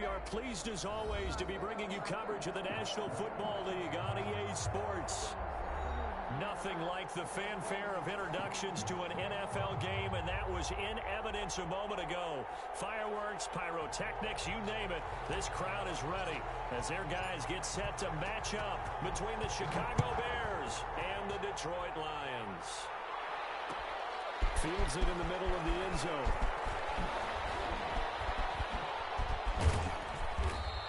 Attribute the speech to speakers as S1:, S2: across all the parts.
S1: are pleased as always to be bringing you coverage of the National Football League on EA Sports. Nothing like the fanfare of introductions to an NFL game, and that was in evidence a moment ago. Fireworks, pyrotechnics, you name it. This crowd is ready as their guys get set to match up between the Chicago Bears and the Detroit Lions. Fields it in the middle of the end zone.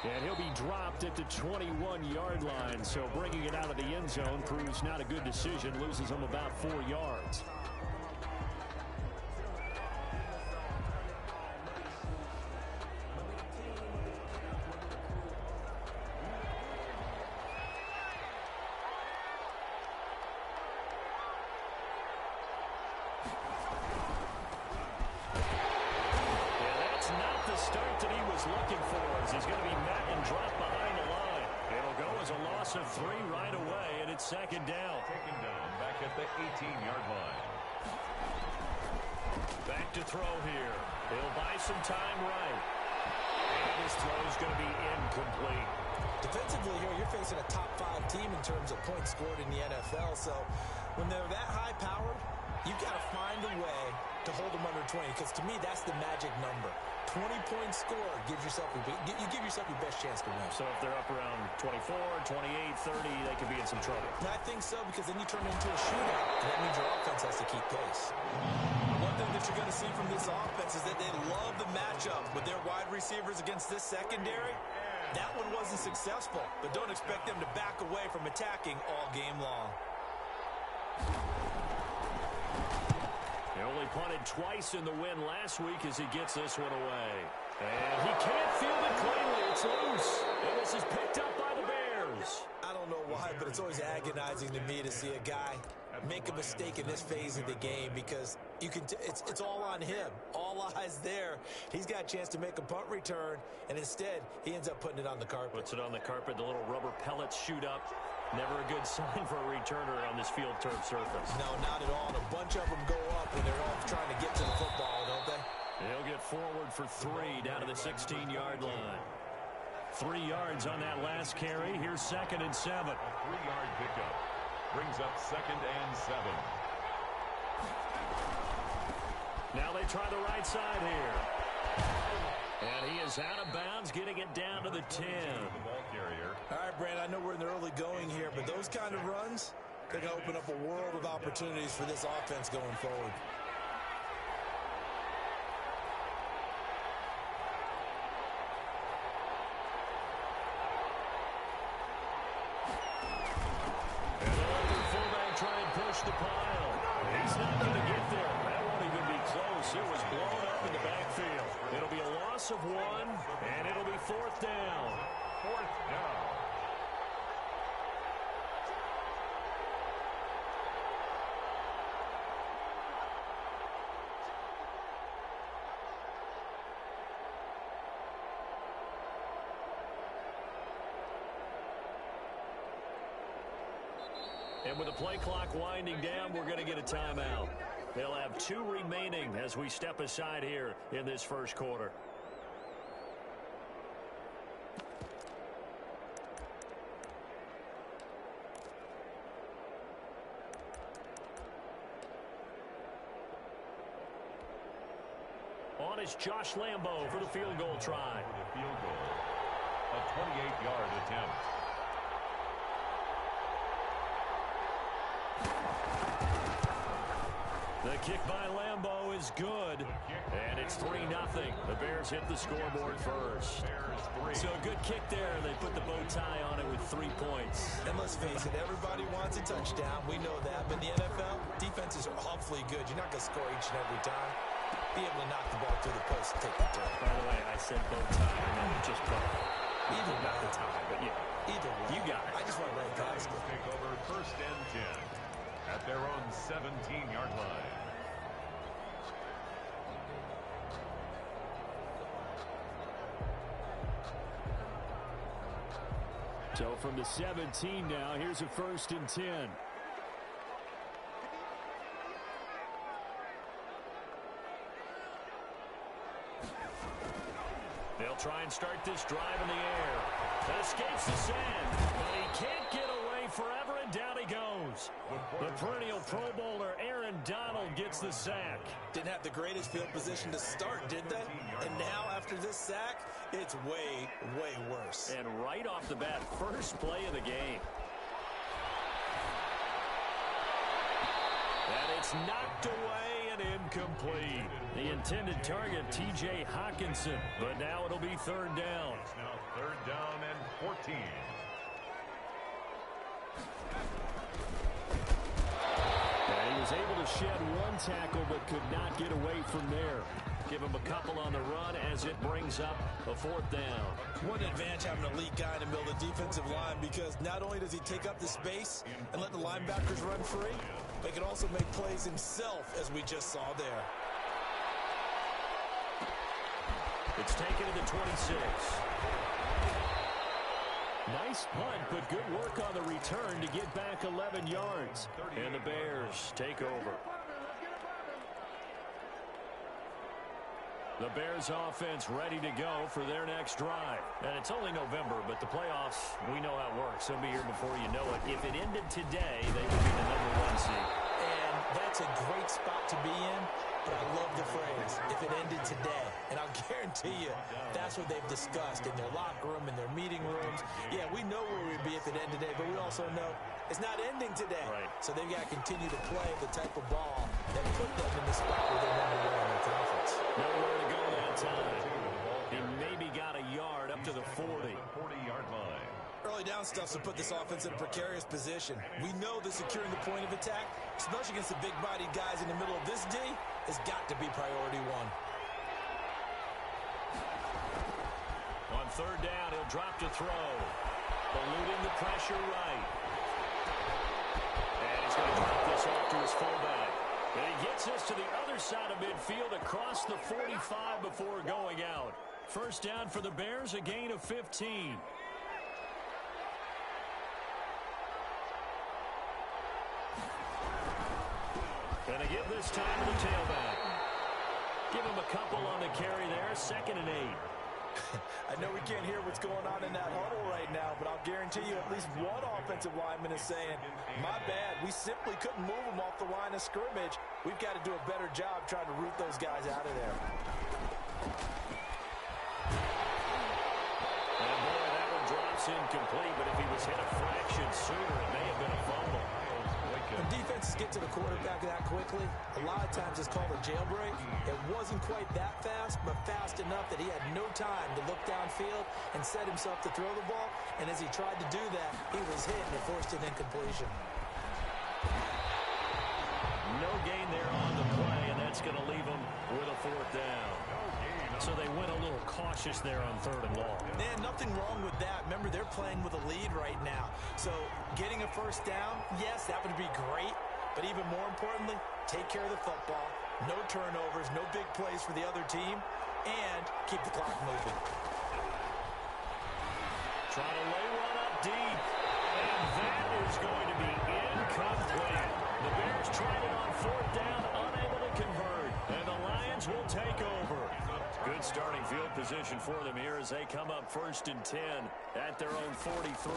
S1: And he'll be dropped at the 21-yard line, so bringing it out of the end zone proves not a good decision, loses him about 4 yards.
S2: Start that he was looking for as he's going to be met and dropped behind the line. It'll go as a loss of 3 right away, and it's second down.
S3: Taken down back at the 18-yard line.
S2: Back to throw here. He'll buy some time right. And his throw is going to be incomplete.
S4: Defensively here, you're facing a top-5 team in terms of points scored in the NFL, so when they're that high-powered, you've got to find a way to hold them under 20, because to me, that's the magic number. 20-point score gives yourself you give yourself your best chance to win.
S2: So if they're up around 24, 28, 30, they could be in some trouble.
S4: And I think so, because then you turn it into a shootout, and that means your offense has to keep pace. One thing that you're going to see from this offense is that they love the matchup with their wide receivers against this secondary. That one wasn't successful, but don't expect them to back away from attacking all game long.
S2: He only punted twice in the win last week as he gets this one away. And he can't field it cleanly. It's loose. And this is picked up by the Bears.
S4: I don't know why, but it's always agonizing to me to see a guy make a mistake in this phase of the game, because you can it's all on him. All eyes there. He's got a chance to make a punt return, and instead he ends up putting it on the carpet.
S2: Puts it on the carpet. The little rubber pellets shoot up. Never a good sign for a returner on this field turf surface.
S4: No, not at all. And a bunch of them go up when they're all trying to get to the football, don't they?
S2: He'll get forward for 3 down to the 16-yard line. 3 yards on that last carry. Here's 2nd and 7.
S3: A 3-yard pickup brings up 2nd and 7.
S2: Now they try the right side here. And he is out of bounds, getting it down to the 10.
S3: The ball carrier.
S4: All right, Brand, I know we're in the early going here, but those kind of runs, they're going to open up a world of opportunities for this offense going forward.
S2: And the other fullback try and push the pile. He's not going to get there. That won't even be close. It was blown up in the backfield. It'll be a loss of 1, and it'll be 4th down.
S3: 4th down.
S2: And with the play clock winding down, we're going to get a timeout. They'll have 2 remaining as we step aside here in this first quarter. On is Josh Lambo for the field goal try.
S3: The field goal. A 28-yard attempt.
S2: The kick by Lambo is good, and it's 3-0. The Bears hit the scoreboard first. So a good kick there. They put the bow tie on it with 3 points.
S4: And let's face it, everybody wants a touchdown. We know that. But in the NFL, defenses are awfully good. You're not going to score each and every time. Be able to knock the ball through the post and take the turn.
S2: By the way, I said bow tie, and then just bow.
S4: Either
S2: not the tie, but yeah.
S4: Either way.
S2: You got it.
S4: I just want to run past it.
S3: Take over 1st and 10 at their own 17-yard line.
S2: So from the 17 now, here's a 1st and 10.
S1: They'll try and start this drive in the air. Escapes the sand, but he can't get away forever, and down he goes. The perennial Pro Bowler Aaron Donald gets the sack.
S4: Didn't have the greatest field position to start, did they? And now, after this sack, it's way, way worse.
S1: And right off the bat, first play of the game. And it's knocked away and incomplete. The intended target, T.J. Hawkinson, but now it'll be third down.
S3: It's now third down and 14.
S1: And he was able to shed one tackle but could not get away from there. Give him a couple on the run as it brings up a fourth down.
S4: What an advantage having an elite guy in the middle of the defensive line, because not only does he take up the space and let the linebackers run free, but he can also make plays himself, as we just saw there.
S1: It's taken to the 26. Nice punt, but good work on the return to get back 11 yards. And the Bears take over. The Bears offense ready to go for their next drive. And it's only November, but the playoffs, we know how it works. They'll be here before you know it. If it ended today, they would be the #1 seed.
S4: And that's a great spot to be in, but I love the phrase, if it ended today. And I'll guarantee you, that's what they've discussed in their locker room, in their meeting rooms. Yeah, we know where we'd be if it ended today, but we also know it's not ending today.
S1: Right.
S4: So they've got to continue to play the type of ball that put them in the spot where they're #1 in their conference.
S1: Nowhere to go that time. He maybe got a yard up to the 40.
S3: 40-yard line.
S4: Early down stuff to put this offense in a precarious position. We know that securing the point of attack, especially against the big-bodied guys in the middle of this D, has got to be priority one.
S1: On third down, he'll drop to throw. Eluding the pressure right. And he's going to drop this off to his fullback. And he gets this to the other side of midfield across the 45 before going out. First down for the Bears, a gain of 15. And they give this time to the tailback. Give him a couple on the carry there, 2nd and 8.
S4: I know we can't hear what's going on in that huddle right now, but I'll guarantee you at least one offensive lineman is saying, my bad, we simply couldn't move them off the line of scrimmage. We've got to do a better job trying to root those guys out of there.
S1: And boy, that one drops incomplete, but if he was hit a fraction sooner, it may have been a fumble.
S4: When defenses get to the quarterback that quickly, a lot of times it's called a jailbreak. It wasn't quite that fast, but fast enough that he had no time to look downfield and set himself to throw the ball. And as he tried to do that, he was hit and it forced an incompletion.
S1: No gain there on the play, and that's going to leave him with a fourth down. So they went a little cautious there on 3rd and long.
S4: Man, nothing wrong with that. Remember, they're playing with a lead right now. So getting a first down, yes, that would be great. But even more importantly, take care of the football. No turnovers, no big plays for the other team, and keep the clock moving.
S1: Trying to lay one up deep. And that is going to be incomplete. The Bears tried it on 4th down, unable to convert. And the Lions will take over. Good starting field position for them here as they come up 1st and 10 at their own 43.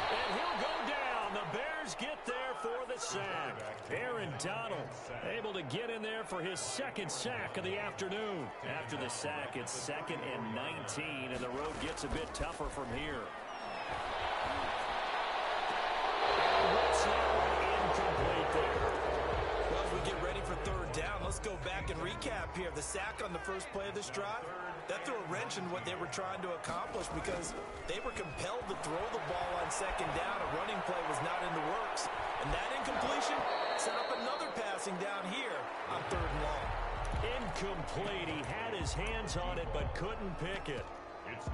S1: And he'll go down. The Bears get there for the sack. Aaron Donald able to get in there for his 2nd sack of the afternoon. After the sack, it's 2nd and 19, and the road gets a bit tougher from here. Incomplete there.
S4: Well, as we get ready for 3rd down, let's go back and recap here. The sack on the first play of this drive, that threw a wrench in what they were trying to accomplish because they were compelled to throw the ball on 2nd down. A running play was not in the works. And that incompletion set up another passing down here on 3rd and long.
S1: Incomplete. He had his hands on it but couldn't pick it.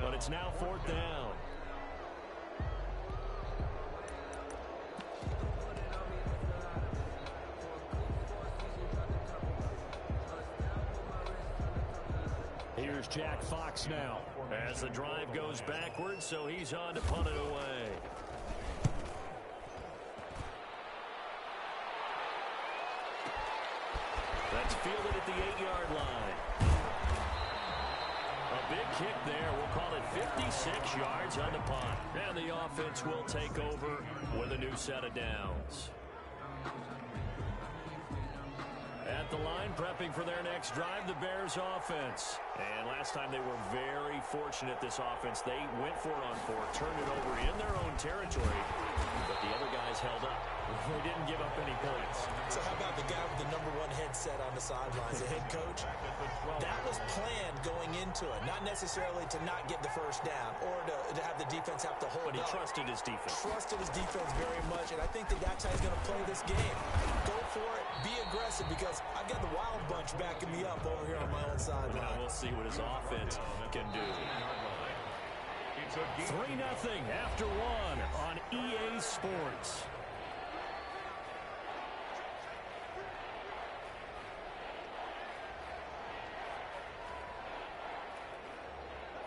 S1: But it's now 4th down. Here's Jack Fox now as the drive goes backwards, so he's on to punt it away. That It's fielded at the 8-yard line. A big kick there. We'll call it 56 yards on the punt. And the offense will take over with a new set of downs. At the line, prepping for their next drive, the Bears offense. And last time they were very fortunate, this offense. They went for it on 4, turned it over in their own territory, but the other guys held up. They didn't give up any points.
S4: So how about the guy with the #1 headset on the sidelines, the head coach? That was planned going into it, not necessarily to not get the first down or to have the defense have to hold up.
S1: But he trusted his defense.
S4: Trusted his defense very much, and I think that's how he's going to play this game. Go for it, be aggressive, because I've got the wild bunch backing me up over here on my own sideline.
S1: Now we'll see what his offense can do. 3-0 after 1 on EA Sports.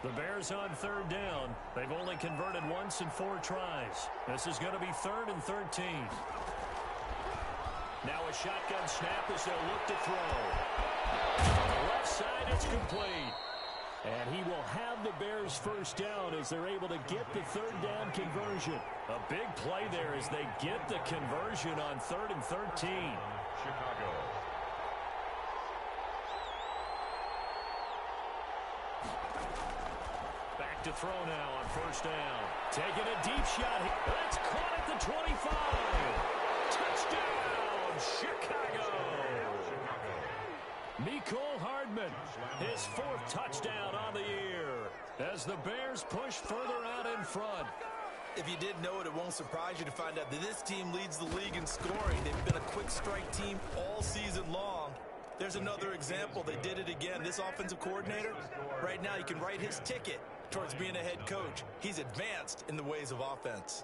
S1: The Bears on 3rd down. They've only converted once in 4 tries. This is going to be 3rd and 13. Now a shotgun snap as they'll look to throw. On the left side, it's complete. And he will have the Bears first down as they're able to get the 3rd down conversion. A big play there as they get the conversion on 3rd and 13.
S3: Chicago.
S1: Back to throw now on 1st down. Taking a deep shot. That's caught at the 25. Touchdown, Chicago. Mecole Hardman, his 4th touchdown on the year as the Bears push further out in front.
S4: If you didn't know it, it won't surprise you to find out that this team leads the league in scoring. They've been a quick strike team all season long. There's another example. They did it again. This offensive coordinator, right now, you can write his ticket towards being a head coach. He's advanced in the ways of offense.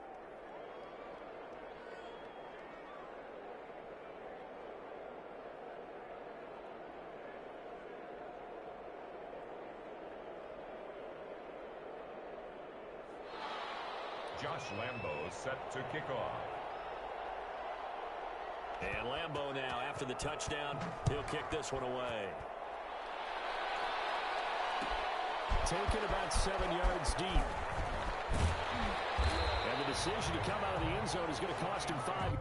S3: Josh Lambo set to kick off.
S1: And Lambo now, after the touchdown, he'll kick this one away. Taken about 7 yards deep. And the decision to come out of the end zone is going to cost him 5.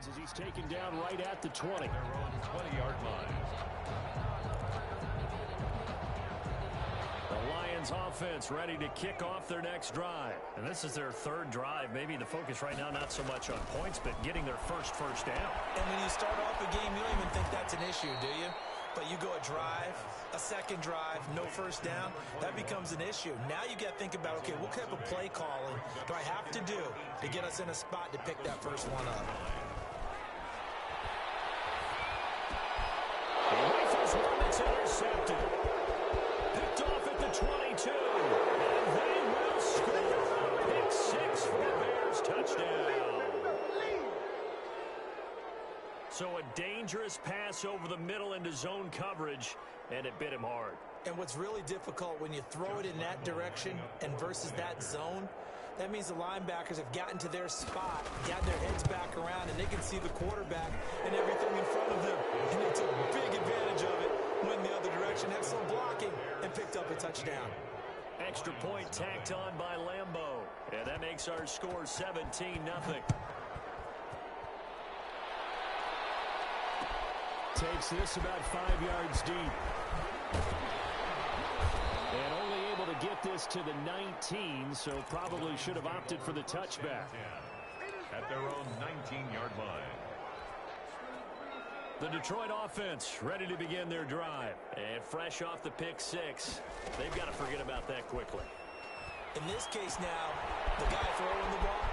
S1: yards as he's taken down right at the 20.
S3: Their own 20-yard line.
S1: The Lions offense ready to kick off their next drive. And this is their third drive. Maybe the focus right now not so much on points, but getting their first down.
S4: And when you start off a game, you don't even think that's an issue, do you? But you go a drive, a second drive, no first down, that becomes an issue. Now you got to think about, okay, what type of play calling do I have to do to get us in a spot to pick that first one up?
S1: He rifles one that's intercepted. Picked off at the 22. And they will score. Pick 6 for the Bears. Touchdown. So a dangerous pass over the middle into zone coverage, and it bit him hard.
S4: And what's really difficult when you throw it in that direction and versus that zone, that means the linebackers have gotten to their spot, gotten their heads back around, and they can see the quarterback and everything in front of them. And they took big advantage of it, went the other direction, had some blocking, and picked up a touchdown.
S1: Extra point tacked on by Lambeau. And that makes our score 17-0. Takes this about 5 yards deep. And only able to get this to the 19, so probably should have opted for the touchback.
S3: At their own 19-yard line.
S1: The Detroit offense ready to begin their drive. And fresh off the pick 6, they've got to forget about that quickly.
S4: In this case now, the guy throwing the ball,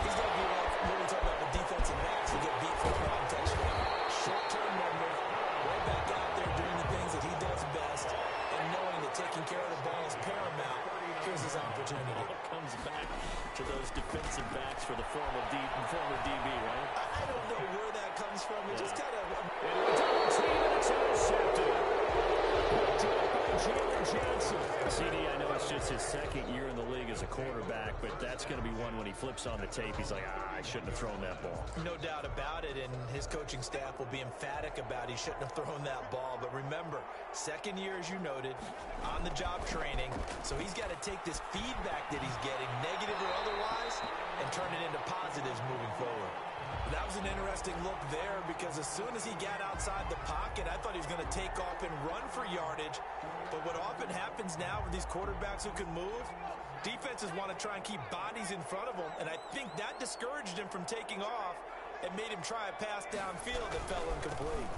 S4: he's going to be like when we talk about the defensive backs who get beat for a long touchdown. Short-term memory, right back out there doing the things that he does best, and knowing that taking care of the ball is paramount. Here's his opportunity.
S1: It comes back to those defensive backs for the former DB, right?
S4: I don't know where that comes from. It just kind of...
S1: It's intercepted. Picked up by Jalen Johnson. CD, I know it's just his second year in the league as a quarterback, but that's going to be one when he flips on the tape. He's like, I shouldn't have thrown that ball.
S4: No doubt about it, and his coaching staff will be emphatic about he shouldn't have thrown that ball. But remember, second year, as you noted, on-the-job training, so he's got to take this feedback that he's getting, negative or otherwise, and turn it into positives moving forward. That was an interesting look there because as soon as he got outside the pocket, I thought he was going to take off and run for yardage. But what often happens now with these quarterbacks who can move, defenses want to try and keep bodies in front of them, and I think that discouraged him from taking off and made him try a pass downfield that fell incomplete.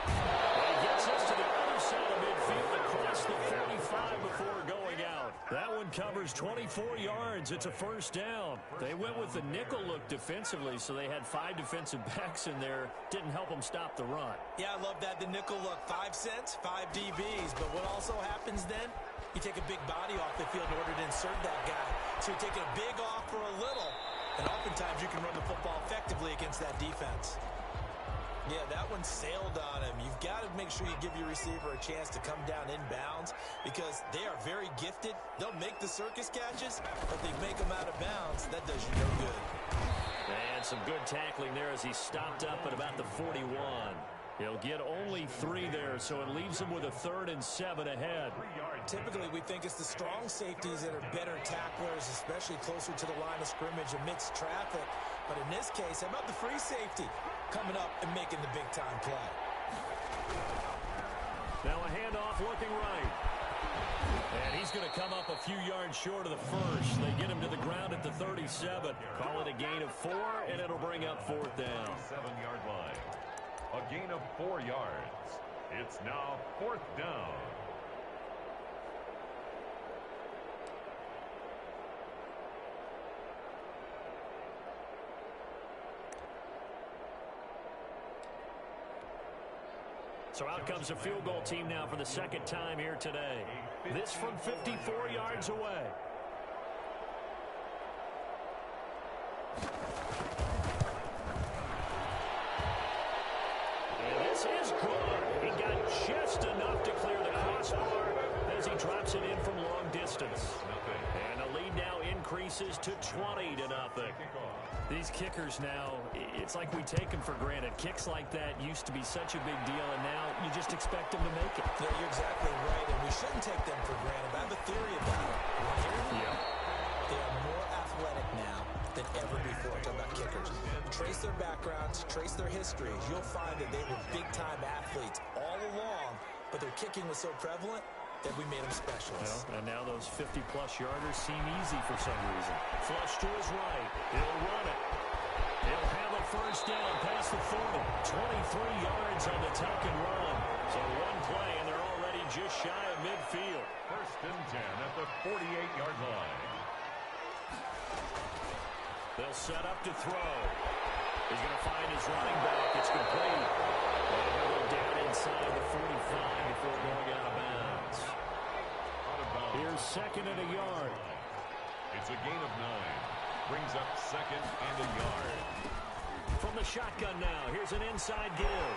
S1: He gets us to the other side of midfield across the 45 before going out. That one covers 24 yards. It's a first down. They went with the nickel look defensively, so they had 5 defensive backs in there. Didn't help them stop the run.
S4: Yeah, I love that. The nickel look, 5 cents, 5 DBs. But what also happens then, you take a big body off the field in order to insert that guy. So you're taking a big off for a little, and oftentimes you can run the football effectively against that defense. Yeah, that one sailed on him. You've got to make sure you give your receiver a chance to come down inbounds because they are very gifted. They'll make the circus catches, but they make them out of bounds. That does you no good.
S1: And some good tackling there as he stopped up at about the 41. He'll get only 3 there, so it leaves him with a 3rd and 7 ahead.
S4: Typically, we think it's the strong safeties that are better tacklers, especially closer to the line of scrimmage amidst traffic. But in this case, how about the free safety coming up and making the big-time play?
S1: Now a handoff looking right. And he's going to come up a few yards short of the first. They get him to the ground at the 37. Call it a gain of 4, and it'll bring up 4th down.
S3: 7-yard line. A gain of 4 yards. It's now 4th down.
S1: So out comes a field goal team now for the second time here today. This from 54 yards away. And this is good. He got just enough to clear the crossbar as he drops it in from long distance. And the lead now increases to 20-0. These kickers now, it's like we take them for granted. Kicks like that used to be such a big deal, and now you just expect them to make it.
S4: Yeah, you're exactly right, and we shouldn't take them for granted. I have a theory about it. You want to hear it?
S1: Yeah.
S4: They are more athletic trace their backgrounds, trace their histories, you'll find that they were big-time athletes all along, but their kicking was so prevalent that we made them specialists.
S1: Well, and now those 50-plus yarders seem easy for some reason. Flush to his right. He'll run it. He'll have a first down past the 40. 23 yards on the tuck and run. So one play, and they're already just shy of midfield.
S3: First and 10 at the 48-yard line.
S1: They'll set up to throw. He's going to find his running back. It's complete. And he'll go down inside the 45 before going out of bounds. Here's second and a yard.
S3: It's a gain of 9. Brings up second and a yard.
S1: From the shotgun now, here's an inside give.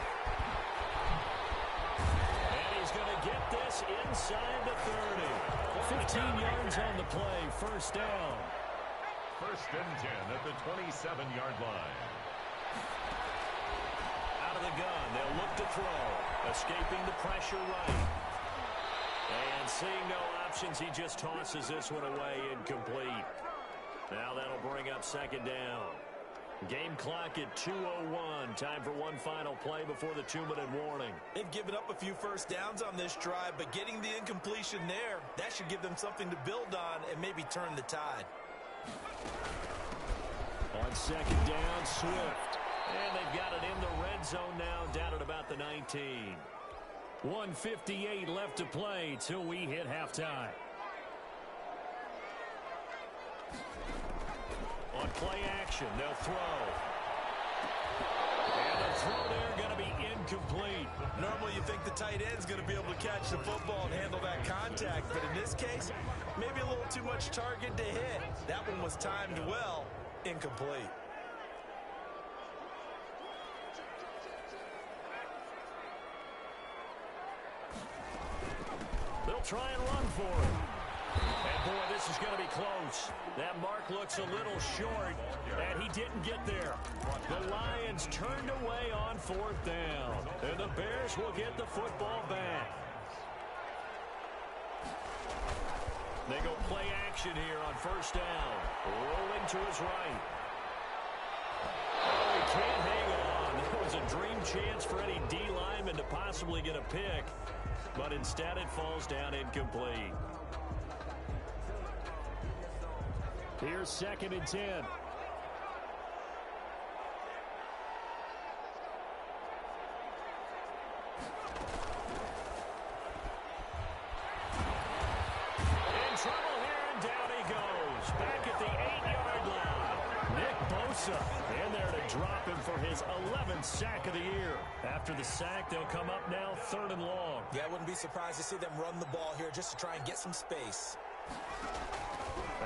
S1: And he's going to get this inside the 30. 15 yards on the play, first down.
S3: First and 10 at the 27-yard line.
S1: Out of the gun, they'll look to throw. Escaping the pressure right. And seeing no options, he just tosses this one away, incomplete. Now that'll bring up second down. Game clock at 2:01. Time for one final play before the 2-minute warning.
S4: They've given up a few first downs on this drive, but getting the incompletion there, that should give them something to build on and maybe turn the tide.
S1: On second down, Swift. And they've got it in the red zone now, down at about the 19. 1:58 left to play till we hit halftime. On play action, they'll throw. And the throw there going to be incomplete.
S4: Normally you think the tight end's going to be able to catch the football and handle that contact, but in this case, maybe a little too much target to hit. That one was timed well, incomplete.
S1: They'll try and run for it. And, boy, this is going to be close. That mark looks a little short, and he didn't get there. The Lions turned away on fourth down, and the Bears will get the football back. They go play action here on first down. Rolling to his right. Oh, he can't hang on. It was a dream chance for any D lineman to possibly get a pick, but instead it falls down incomplete. Here's second and 10. And trouble here, and down he goes. Back at the 8-yard line. Nick Bosa in there to drop him for his 11th sack of the year. After the sack, they'll come up now third and long.
S4: Yeah, I wouldn't be surprised to see them run the ball here just to try and get some space.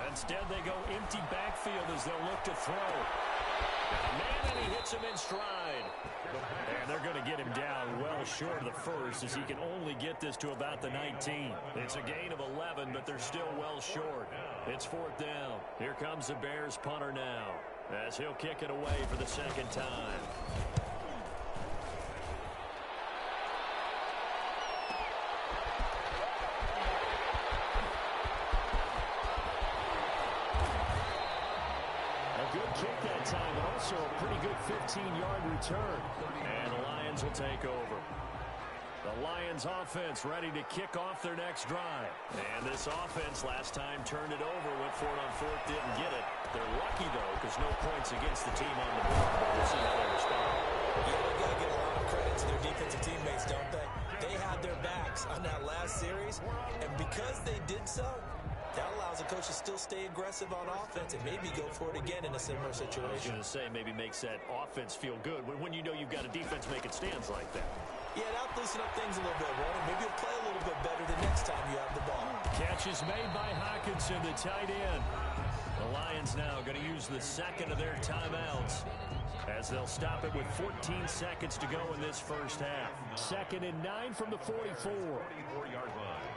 S1: Instead, they go empty backfield as they'll look to throw. Man, and he hits him in stride. And they're going to get him down well short of the first, as he can only get this to about the 19. It's a gain of 11, but they're still well short. It's fourth down. Here comes the Bears punter now, as he'll kick it away for the second time. Good kick that time, but also a pretty good 15-yard return. And the Lions will take over. The Lions offense ready to kick off their next drive. And this offense last time turned it over, went for it on fourth, didn't get it. They're lucky, though, because no points against the team on the board. But we'll see how they respond.
S4: Yeah, they've got to give a lot of credit to their defensive teammates, don't they? They had their backs on that last series, and because they did so, that allows the coach to still stay aggressive on offense and maybe go for it again in a similar situation.
S1: I was going to say, maybe makes that offense feel good when you know you've got a defense making stands like that.
S4: Yeah, that'll loosen up things a little bit, Warren. Maybe you'll play a little bit better the next time you have the ball.
S1: Catch is made by Hawkinson, the tight end. The Lions now going to use the second of their timeouts, as they'll stop it with 14 seconds to go in this first half. Second and 9 from the 44.
S3: 44-yard line.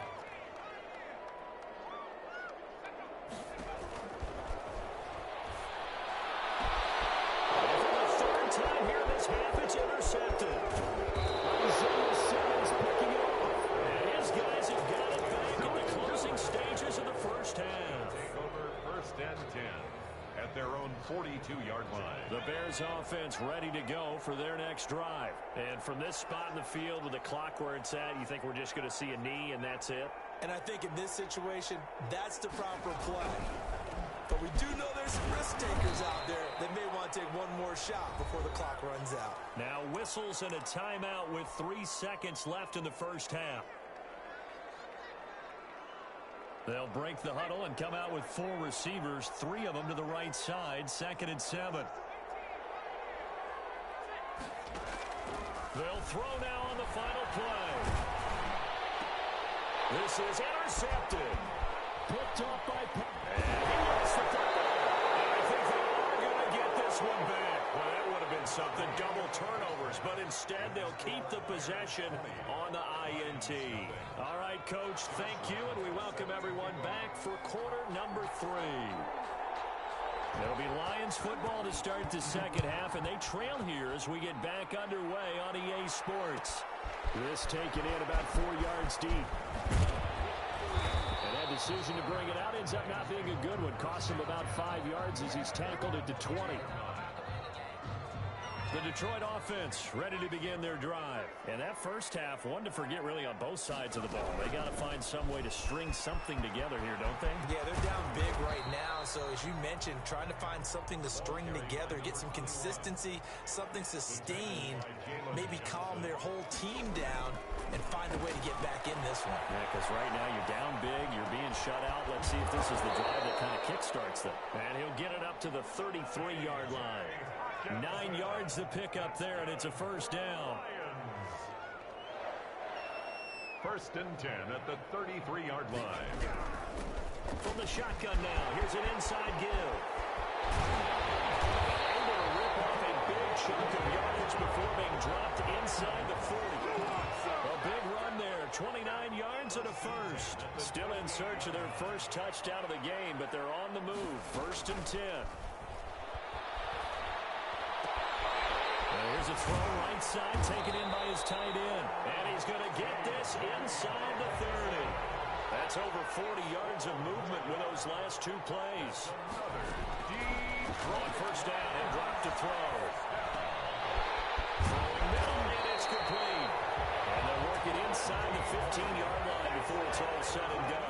S1: Time here in this half, it's intercepted. Isaiah Simmons picking it off. And his guys have got it back in the closing stages of the first half.
S3: Take over first and 10 at their own 42-yard line.
S1: The Bears offense ready to go for their next drive. And from this spot in the field with the clock where it's at, you think we're just going to see a knee and that's it?
S4: And I think in this situation, that's the proper play. But we do know there's some risk takers out there that may want to take one more shot before the clock runs out.
S1: Now whistles and a timeout with 3 seconds left in the first half. They'll break the huddle and come out with 4 receivers, 3 of them to the right side, 2nd and 7. They'll throw now on the final play. This is intercepted. Picked off by... And he lost the football. And I think they are going to get this one back. Well, that would have been something. Double turnovers. But instead, they'll keep the possession on the INT. All right, Coach, thank you. And we welcome everyone back for quarter number 3. It'll be Lions football to start the second half, and they trail here as we get back underway on EA Sports. This taken in about 4 yards deep. And that decision to bring it out ends up not being a good one. Cost him about 5 yards as he's tackled it to 20. The Detroit offense ready to begin their drive. And that first half, one to forget really on both sides of the ball. They got to find some way to string something together here, don't they?
S4: Yeah, they're down big right now. So as you mentioned, trying to find something to string together, get some consistency, something sustained, maybe calm their whole team down and find a way to get back in this one.
S1: Yeah, because right now you're down big, you're being shut out. Let's see if this is the drive that kind of kickstarts them. And he'll get it up to the 33-yard line. 9 yards to pick up there, and it's a first down.
S3: First and 10 at the 33-yard line.
S1: From the shotgun now, here's an inside give. Able to rip off a big chunk of yardage before being dropped inside the 40. A big run there, 29 yards and a first. Still in search of their first touchdown of the game, but they're on the move. First and 10. Here's a throw right side, taken in by his tight end. And he's going to get this inside the 30. That's over 40 yards of movement with those last 2 plays. On first down and drop to throw. Throwing middle, and it's complete. And they'll work it inside the 15-yard line before it's all said and done.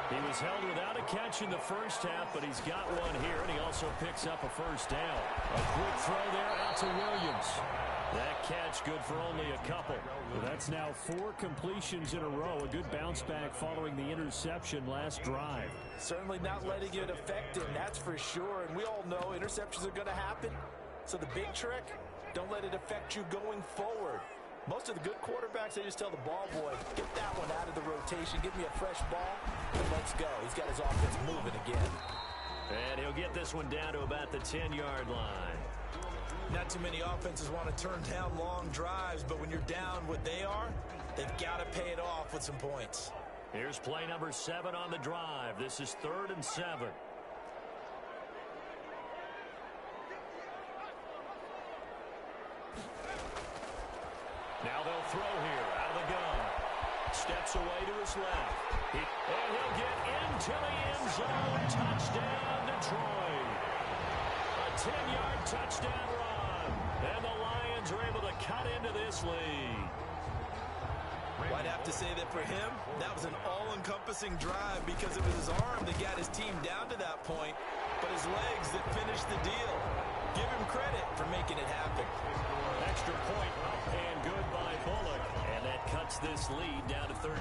S1: He was held without a catch in the first half, but he's got one here, and he also picks up a first down. A quick throw there out to Williams. That catch good for only a couple. That's now 4 completions in a row. A good bounce back following the interception last drive.
S4: Certainly not letting it affect him, that's for sure. And we all know interceptions are going to happen. So the big trick, don't let it affect you going forward. Most of the good quarterbacks, they just tell the ball boy, get that one out of the rotation, give me a fresh ball, and let's go. He's got his offense moving again.
S1: And he'll get this one down to about the 10-yard line.
S4: Not too many offenses want to turn down long drives, but when you're down what they are, they've got to pay it off with some points.
S1: Here's play number 7 on the drive. This is 3rd and 7. Now they'll throw here out of the gun. Steps away to his left. And he'll get into the end zone. Touchdown, Detroit. A 10-yard touchdown run. And the Lions are able to cut into this lead.
S4: I'd have to say that for him, that was an all-encompassing drive because it was his arm that got his team down to that point, but his legs that finished the deal. Give him credit for making it happen.
S1: Extra point up and good by Bullock. And that cuts this lead down to 13.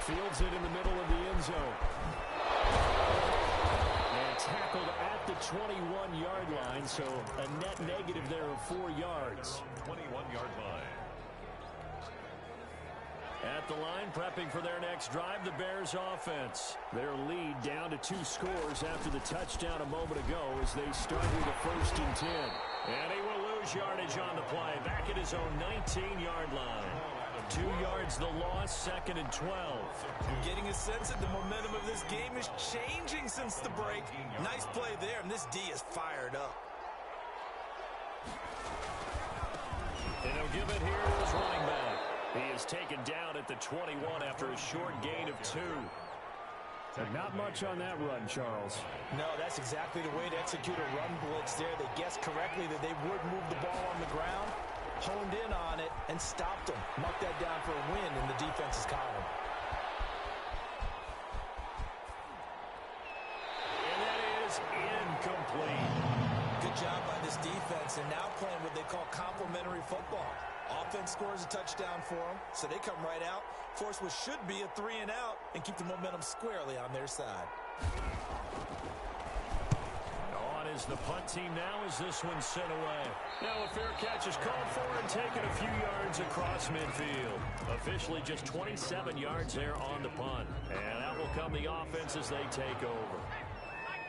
S1: Fields it in the middle of the end zone. And tackled at the 21-yard line, so a net negative there of 4 yards.
S3: 21-yard line.
S1: At the line, prepping for their next drive, the Bears offense. Their lead down to 2 scores after the touchdown a moment ago as they start with a 1st and 10. And he will lose yardage on the play, back at his own 19-yard line. 2 yards the loss, 2nd and 12.
S4: I'm getting a sense that the momentum of this game is changing since the break. Nice play there, and this D is fired up.
S1: And he'll give it here to his running back. He is taken down at the 21 after a short gain of 2. Not much on that run, Charles.
S4: No, that's exactly the way to execute a run blitz there. They guessed correctly that they would move the ball on the ground, honed in on it, and stopped them. Marked that down for a win in the defense's column.
S1: And that is incomplete.
S4: Good job by this defense, and now playing what they call complementary football. Offense scores a touchdown for them, so they come right out, force what should be a 3-and-out, and keep the momentum squarely on their side.
S1: On is the punt team now as this one's sent away. Now a fair catch is called for and taken a few yards across midfield. Officially just 27 yards there on the punt. And out will come the offense as they take over.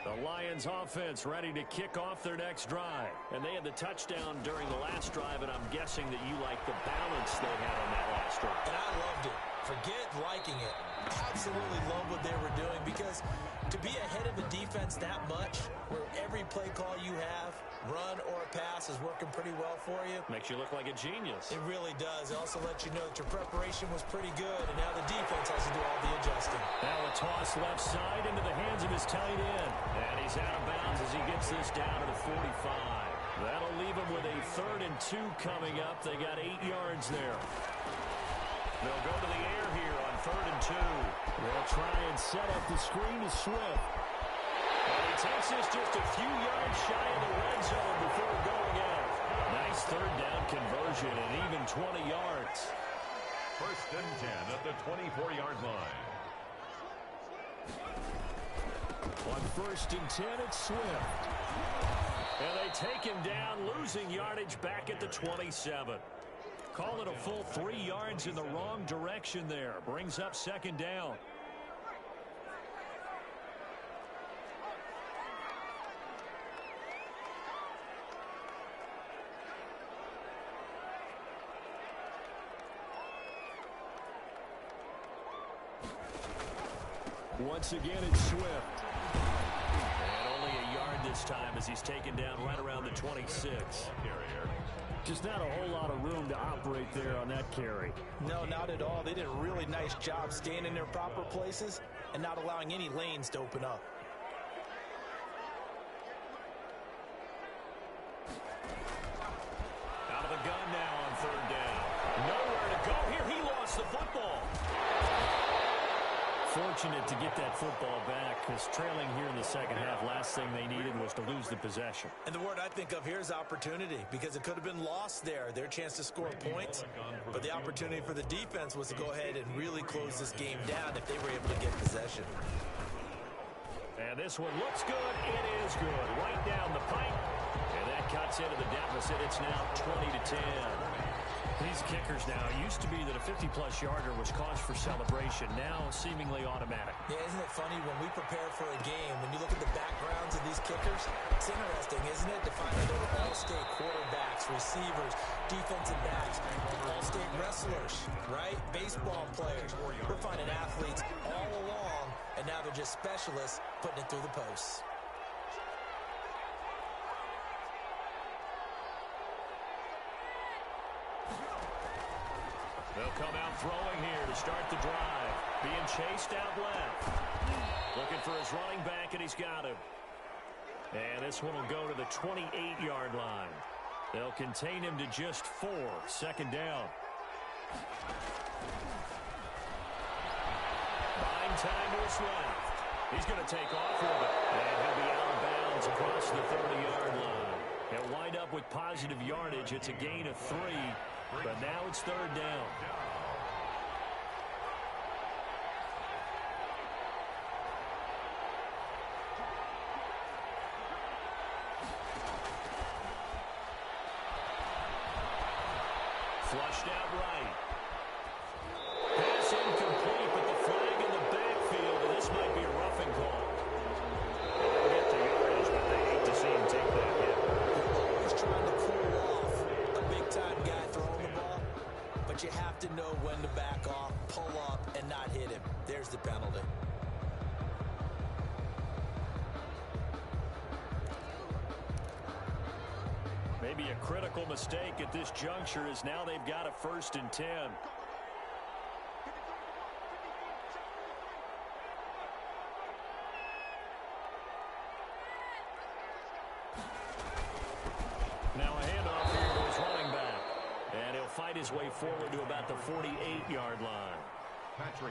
S1: The Lions offense ready to kick off their next drive. And they had the touchdown during the last drive, and I'm guessing that you like the balance they had on that last drive.
S4: And I loved it. Forget liking it. Absolutely love what they were doing, because to be ahead of a defense that much, where every play call you have, run or pass, is working pretty well for you.
S1: Makes you look like a genius.
S4: It really does. It also lets you know that your preparation was pretty good, and now the defense has to do all the adjusting.
S1: Now a toss left side into the hands of his tight end. And he's out of bounds as he gets this down to the 45. That'll leave him with a 3rd and 2 coming up. They got 8 yards there. They'll go to the air here on 3rd and 2. They'll try and set up the screen to Swift. And he takes this just a few yards shy of the red zone before going out. Nice 3rd down conversion and even 20 yards.
S3: 1st and 10 at the 24-yard line.
S1: On 1st and 10, it's Swift. And they take him down, losing yardage back at the 27. Call it a full 3 yards in the wrong direction there. Brings up 2nd down. Once again, it's Swift. And only a yard this time as he's taken down right around the 26. Just not a whole lot of room to operate there on that carry.
S4: No, not at all. They did a really nice job staying in their proper places and not allowing any lanes to open up.
S1: Out of the gun now on 3rd down. Nowhere to go here. He lost the football. Fortunate to get that football back, because trailing here in the 2nd half, last thing they needed was to lose the possession.
S4: And the word I think of here is opportunity, because it could have been lost there, their chance to score points. But the opportunity for the defense was to go ahead and really close this game down if they were able to get possession.
S1: And this one looks good. It is good. Right down the pipe. And that cuts into the deficit. It's now 20-10. These kickers now, used to be that a 50-plus yarder was cause for celebration. Now seemingly automatic.
S4: Yeah, isn't it funny when we prepare for a game, when you look at the backgrounds of these kickers, it's interesting, isn't it, to find out they're all-state quarterbacks, receivers, defensive backs, all-state wrestlers, right? Baseball players. We're finding athletes all along, and now they're just specialists putting it through the posts.
S1: They'll come out throwing here to start the drive. Being chased out left. Looking for his running back, and he's got him. And this one will go to the 28-yard line. They'll contain him to just 4. 2nd down. Buying time to his left. He's going to take off with it. And he'll be out of bounds across the 30-yard line. He'll wind up with positive yardage. It's a gain of 3. But now it's 3rd down. Flushed out right. Pass incomplete, but the flag in the backfield, and this might be a roughing call. They'll get the yardage, but they hate to see him take that hit.
S4: He's trying to cool off a big-time guy throwing the ball, but you have to know when to back off, pull up, and not hit him. There's the penalty.
S1: Maybe a critical mistake at this juncture, as now they've got a 1st and 10. Now a handoff here to his running back. And he'll fight his way forward to about the 48-yard line.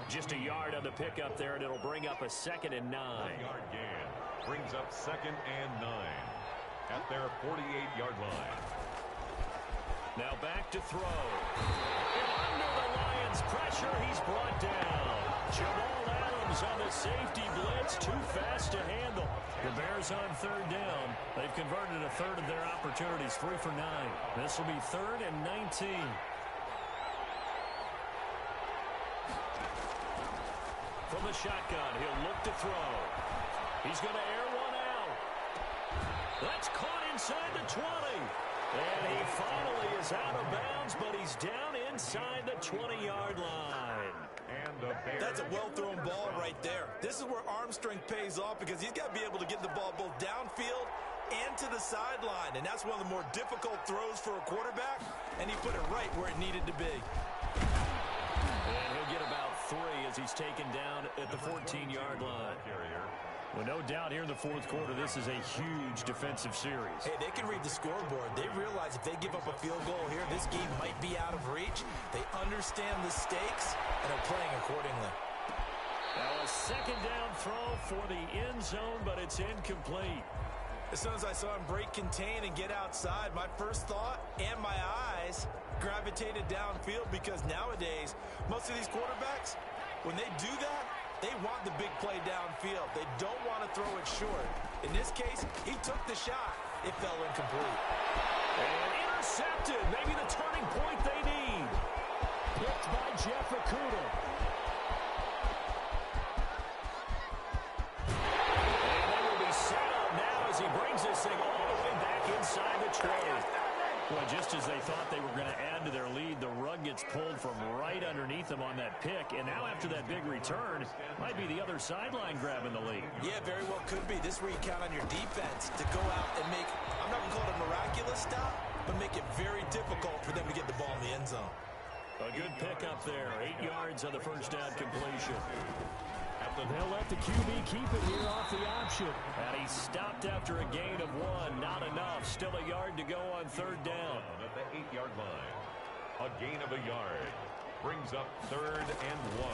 S1: Just a yard on the pickup there, and it'll bring up a 2nd and 9.
S3: 1-yard gain brings up 2nd and 9 at their 48-yard line.
S1: Now back to throw. And under the Lions' pressure, he's brought down. Jamal Adams on the safety blitz, too fast to handle. The Bears on 3rd down. They've converted a third of their opportunities, 3 for 9. This will be 3rd and 19. From the shotgun, he'll look to throw. He's going to air one out. That's caught inside the 20. And he finally is out of bounds, but he's down inside the 20-yard line.
S4: That's a well-thrown ball right there. This is where arm strength pays off because he's got to be able to get the ball both downfield and to the sideline. And that's one of the more difficult throws for a quarterback, and he put it right where it needed to be.
S1: And he'll get about 3 as he's taken down at the 14-yard line. Well, no doubt here in the 4th quarter, this is a huge defensive series.
S4: Hey, they can read the scoreboard. They realize if they give up a field goal here, this game might be out of reach. They understand the stakes and are playing accordingly.
S1: Now a 2nd down throw for the end zone, but it's incomplete.
S4: As soon as I saw him break contain and get outside, my first thought and my eyes gravitated downfield because nowadays, most of these quarterbacks, when they do that, they want the big play downfield. They don't want to throw it short. In this case, he took the shot. It fell incomplete.
S1: And intercepted. Maybe the turning point they need. Picked by Jeff Okudah. And they will be set up now as he brings this thing all the way back inside the 20. Well, just as they thought they were going to add to their lead, the rug gets pulled from right underneath them on that pick. And now after that big return, might be the other sideline grabbing the lead.
S4: Yeah, very well could be. This is where you count on your defense to go out and make, I'm not going to call it a miraculous stop, but make it very difficult for them to get the ball in the end zone.
S1: A good pickup there. 8 yards on the first down completion. They'll let the QB keep it here off the option. And he stopped after a gain of 1. Not enough. Still a yard to go on 3rd down.
S3: At the 8-yard line. A gain of a yard. Brings up 3rd and 1.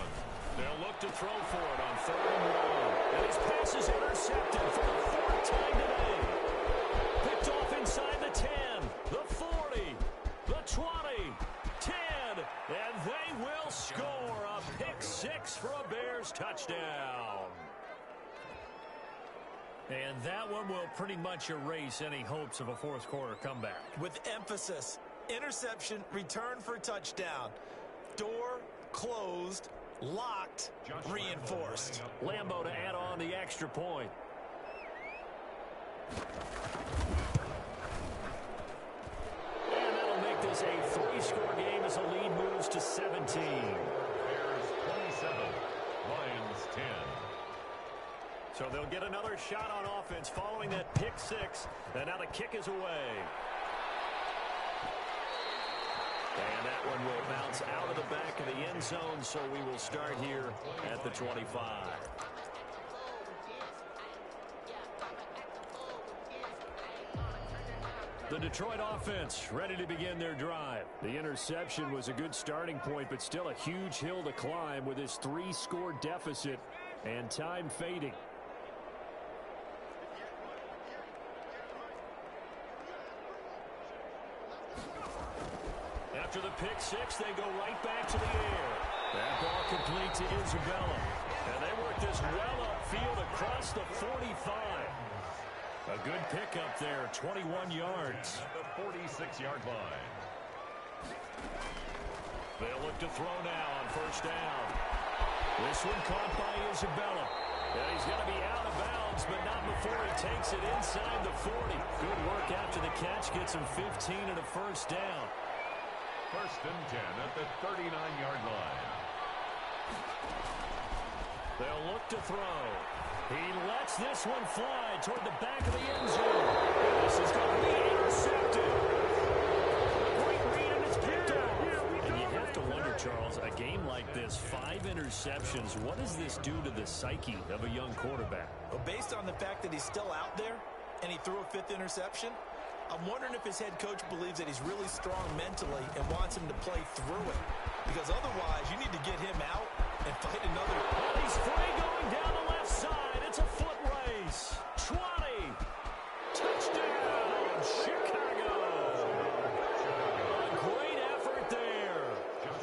S1: They'll look to throw for it on 3rd and 1. And his pass is intercepted for the 4th time today. Picked off inside the 10, the 40, the 20, 10. And they will score a pick 6 for a Bears touchdown. And that one will pretty much erase any hopes of a 4th quarter comeback.
S4: With emphasis, interception, return for touchdown. Door closed, locked, reinforced.
S1: Lambo to add on the extra point. And that'll make this a 3-score game as the lead moves to 17.
S3: Bears 27, Lions 10.
S1: So they'll get another shot on offense following that pick 6. And now the kick is away. And that one will bounce out of the back of the end zone, so we will start here at the 25. The Detroit offense ready to begin their drive. The interception was a good starting point, but still a huge hill to climb with this 3-score deficit and time fading. After the pick 6, they go right back to the air. That ball complete to Isabella. And they work this well upfield across the 45. A good pickup there, 21 yards.
S3: At the 46-yard line.
S1: They'll look to throw now on 1st down. This one caught by Isabella. And he's going to be out of bounds, but not before he takes it inside the 40. Good work after the catch, gets him 15 and a 1st down.
S3: 1st and 10 at the 39-yard line.
S1: They'll look to throw. He lets this one fly toward the back of the end zone. And this is going to be intercepted. Great read, and it's picked off. And you have to wonder, Charles, a game like this, 5 interceptions, what does this do to the psyche of a young quarterback?
S4: Well, based on the fact that he's still out there and he threw a 5th interception, I'm wondering if his head coach believes that he's really strong mentally and wants him to play through it. Because otherwise, you need to get him out and fight another.
S1: He's free going down the left side. It's a foot race. 20. Touchdown, Chicago. A great effort there.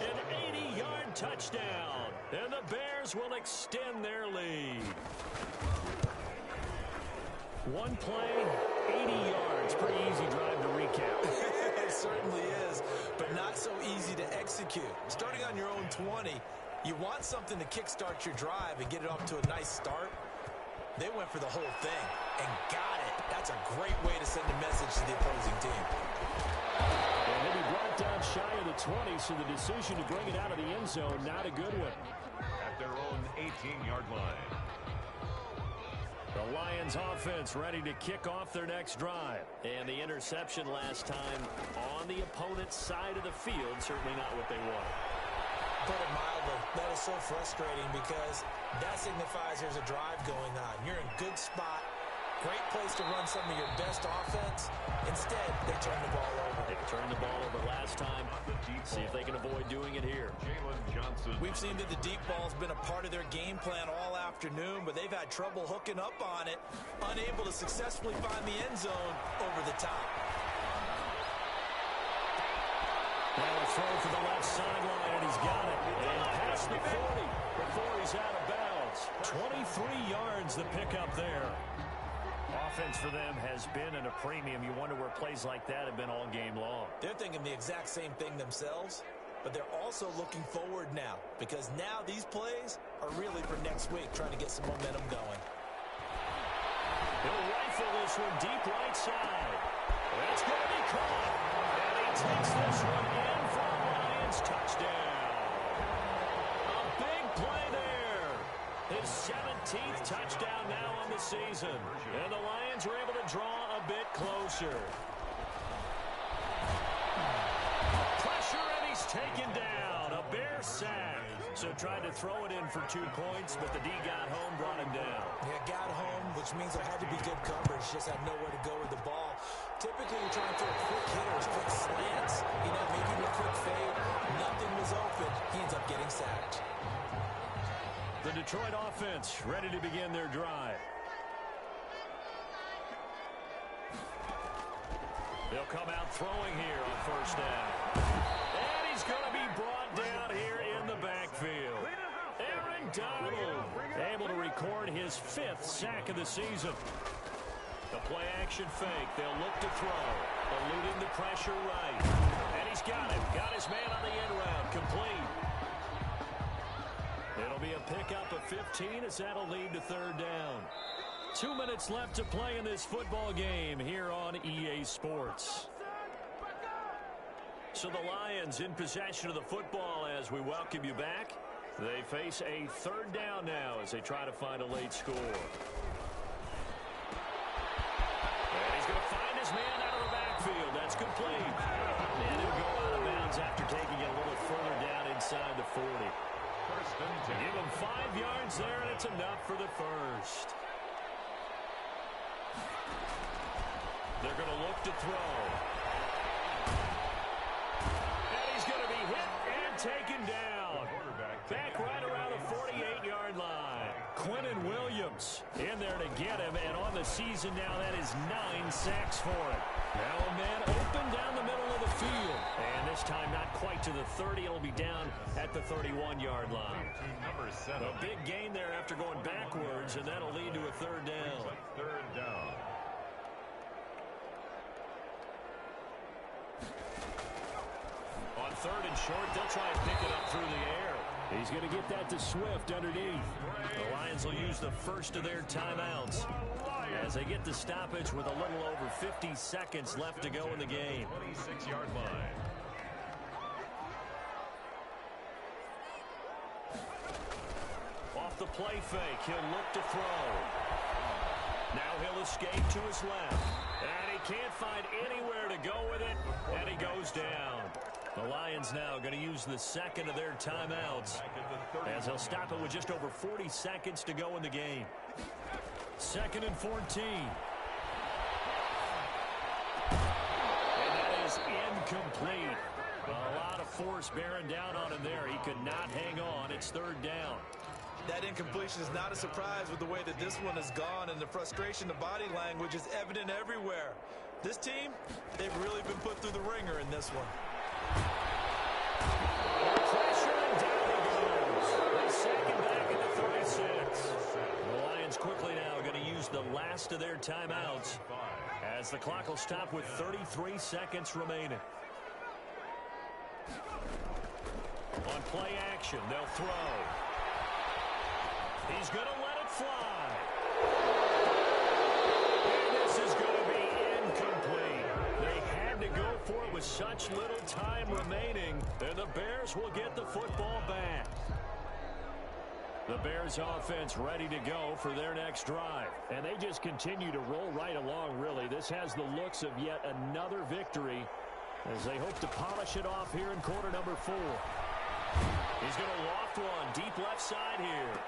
S1: An 80-yard touchdown. And the Bears will extend their lead. One play, 80 yards. Pretty easy drive to recap.
S4: It certainly is, but not so easy to execute. Starting on your own 20, you want something to kickstart your drive and get it off to a nice start. They went for the whole thing and got it. That's a great way to send a message to the opposing team.
S1: And he'll be brought down shy of the 20, so the decision to bring it out of the end zone, not a good one.
S3: At their own 18-yard line.
S1: The Lions offense ready to kick off their next drive. And the interception last time on the opponent's side of the field, certainly not what they wanted.
S4: Put it mildly, that is so frustrating because that signifies there's a drive going on. You're in a good spot, great place to run some of your best offense. Instead, they turn the ball over.
S1: They turned the ball over last time. See if they can avoid doing it here.
S3: Jalen Johnson.
S4: We've seen that the deep ball's been a part of their game plan all afternoon, but they've had trouble hooking up on it, unable to successfully find the end zone over the top.
S1: Now a throw for the left sideline, and he's got it. And past the 40 before he's out of bounds. 23 yards the pickup there. Offense for them has been at a premium. You wonder where plays like that have been all game long.
S4: They're thinking the exact same thing themselves, but they're also looking forward now because now these plays are really for next week, trying to get some momentum going.
S1: He'll rifle this one deep right side. That's going to be caught. And he takes this one in for a Lions touchdown. A big play there. His 17th touchdown now on the season. And the Lions are able to draw a bit closer. Pressure, and he's taken down. A Bear sack. So tried to throw it in for 2 points, but the D got home, brought him down.
S4: Yeah, got home, which means there had to be good coverage. Just had nowhere to go with the ball. Typically, you're trying to throw quick hitters, quick slants. You know, maybe a quick fade. Nothing was open. He ends up getting sacked.
S1: The Detroit offense ready to begin their drive. They'll come out throwing here on first down. And he's going to be brought down here in the backfield. Aaron Donald able to record his 5th sack of the season. The play-action fake. They'll look to throw. Eluding the pressure right. And he's got it. Got his man on the end route. Complete. It'll be a pickup of 15 as that'll lead to third down. 2 minutes left to play in this football game here on EA Sports. So the Lions in possession of the football as we welcome you back. They face a third down now as they try to find a late score. And he's going to find his man out of the backfield. That's complete. And he'll go out of bounds after taking it a little further down inside the 40. Give him 5 yards there, and it's enough for the first. They're going to look to throw. And he's going to be hit and taken down. Back right around the 48-yard line. Quentin Williams in there to get him, and on the season now, that is 9 sacks for him. Now a man open down the middle of the field. And this time not quite to the 30. It'll be down at the 31-yard line.
S3: Number 7.
S1: A big gain there after going backwards, and that'll lead to a third down.
S3: Third down.
S1: On third and short, they'll try and pick it up through the air. He's going to get that to Swift underneath. The Lions will use the first of their timeouts as they get the stoppage with a little over 50 seconds left to go in the game.
S3: 26-yard line.
S1: Off the play fake, he'll look to throw. Now he'll escape to his left. And he can't find anywhere to go with it, and he goes down. The Lions now going to use the second of their timeouts as they'll stop it with just over 40 seconds to go in the game. 2nd and 14. incomplete. A lot of force bearing down on him there. He could not hang on. It's third down.
S4: That incompletion is not a surprise with the way that this one has gone, and the frustration, the body language is evident everywhere. This team, they've really been put through the ringer in this one.
S1: Pressure, and down he goes. They sack him back at the 36. The Lions quickly now going to use the last of their timeouts as the clock will stop with 33 seconds remaining. On play action, they'll throw. He's going to let it fly. And this is going to be incomplete. They had to go for it with such little time remaining, and the Bears will get the football back. The Bears offense ready to go for their next drive. And they just continue to roll right along, really. This has the looks of yet another victory as they hope to polish it off here in quarter number 4. He's going to loft one deep left side here.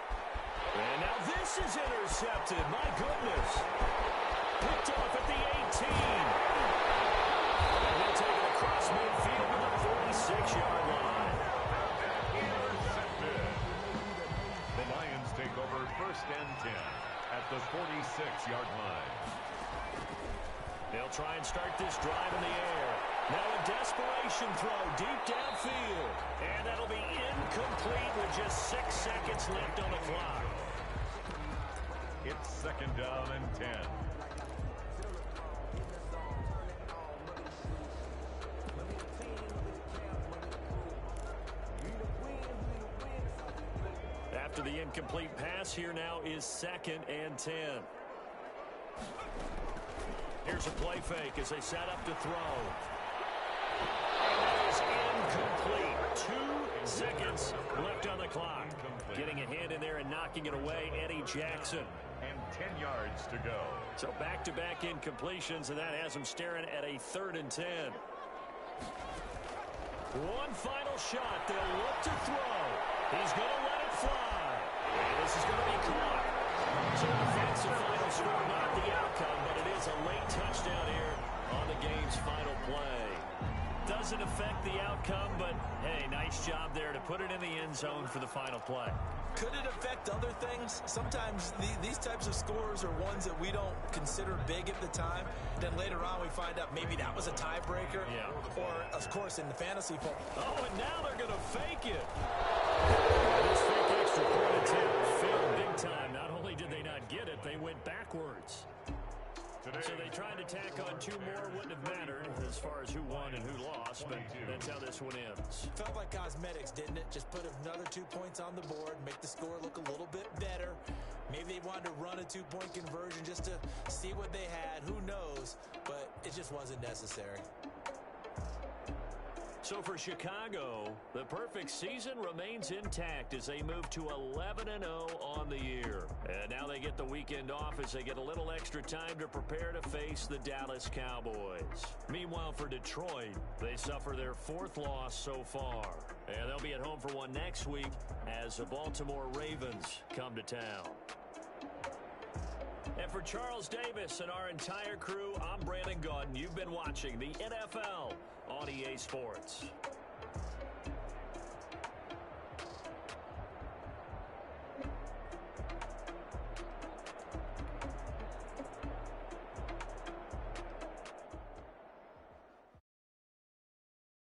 S1: And now this is intercepted. My goodness. Picked off at the 18. And they'll take it across midfield to the 46-yard line.
S3: Intercepted. The Lions take over 1st and 10 at the 46-yard line.
S1: They'll try and start this drive in the air. Now a desperation throw deep downfield. And that'll be incomplete with just 6 seconds left on the clock.
S3: It's 2nd down and 10.
S1: After the incomplete pass, here now is 2nd and 10. Here's a play fake as they set up to throw. And that is incomplete. 2 seconds left on the clock. Getting a hand in there and knocking it away, Eddie Jackson.
S3: And 10 yards to go.
S1: So back-to-back incompletions, and that has him staring at a 3rd and 10. One final shot. They'll look to throw. He's going to let it fly. And this is going to be caught. So defensive final score, not the outcome, but it is a late touchdown here on the game's final play. Doesn't affect the outcome, but hey, nice job there to put it in the end zone for the final play.
S4: Could it affect other things? Sometimes these types of scores are ones that we don't consider big at the time. Then later on we find out maybe that was a tiebreaker.
S1: Yeah.
S4: Or, of course, in the fantasy football.
S1: Oh, and now they're going to fake it. This fake extra point attempt failed big time. Not only did they not get it, they went backwards. So they tried to tack on 2 more. Wouldn't have mattered as far as who won and who lost, but that's how this one ends.
S4: Felt like cosmetics, didn't it? Just put another 2 points on the board, make the score look a little bit better. Maybe they wanted to run a 2-point conversion just to see what they had. Who knows? But it just wasn't necessary.
S1: So for Chicago, the perfect season remains intact as they move to 11-0 on the year. And now they get the weekend off as they get a little extra time to prepare to face the Dallas Cowboys. Meanwhile, for Detroit, they suffer their 4th loss so far. And they'll be at home for one next week as the Baltimore Ravens come to town. And for Charles Davis and our entire crew, I'm Brandon Gaudin. You've been watching the NFL on EA Sports.